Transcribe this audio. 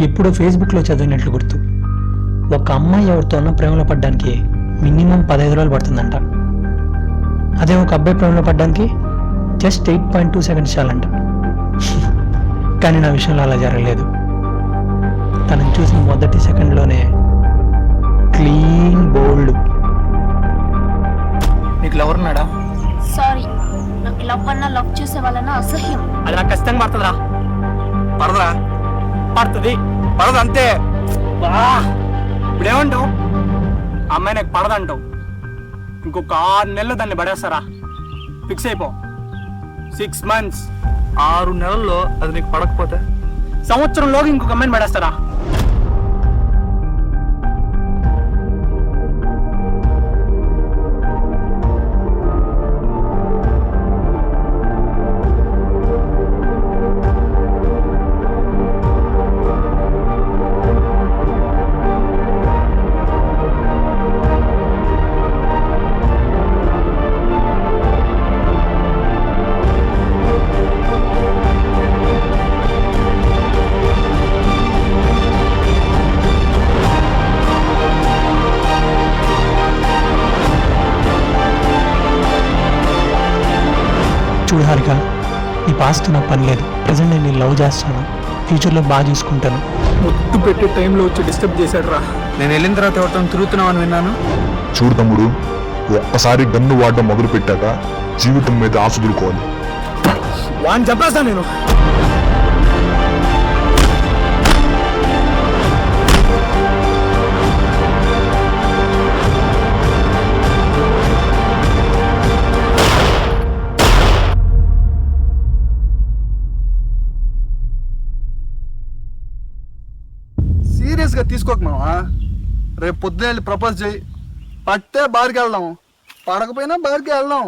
ఎప్పుడో ఫేస్బుక్లో చదివినట్లు గుర్తు. ఒక అమ్మాయి ఎవరితోనో ప్రేమలో పడ్డానికి మినిమం 15 రోజులు పడుతుందంట. అదే ఒక అబ్బాయి ప్రేమలో పడ్డానికి జస్ట్ 8.2 సెకండ్స్ చాలంట. కానీ నా విషయంలో అలా జరగలేదు. తనని చూసిన మొదటి సెకండ్లోనే క్లీన్ బోల్డ్. నీకు లవర్ ఉన్నాడా? సారీ, నాకు లవ్ అన్నా లవ్ చేసే వాళ్ళన్నా అసహ్యం. అది నాకు ఖచ్చితంగా పడుతుందిరా. పడదురా? పడుతుంది. పడదు అంతే. ఇప్పుడు ఏమంటావు? అమ్మాయి నాకు పడదంటావు. ఇంకొక 6 నెలలు దాన్ని పడేస్తారా? ఫిక్స్ అయిపో. 6 months. 6 నెలల్లో అది నీకు పడకపోతే సంవత్సరంలోకి ఇంకొక అమ్మాయిని పడేస్తారా? చూడు హారిక, నీ పాస్ట్ నాకు పని లేదు. ప్రజెంట్ నేను లవ్ చేస్తాను, ఫ్యూచర్లో బాగా చూసుకుంటాను. ముద్దు పెట్టే టైంలో వచ్చి డిస్టర్బ్ చేశాడు రా. నేను వెళ్ళిన తర్వాత ఎవరితో తిరుగుతున్నావు అని విన్నాను. చూడు తమ్ముడు, ఒక్కసారి గన్ను వాడడం మొదలు పెట్టాక జీవితం మీద ఆశ దులుకోవాలి. వాడిని చెప్పేస్తా నేను. సీరియస్గా తీసుకోక మావా. రేపు పొద్దున వెళ్ళి ప్రపోజ్ చేయి. పట్టే బార్కి వెళ్దాం, పడకపోయినా బార్కి వెళ్దాం.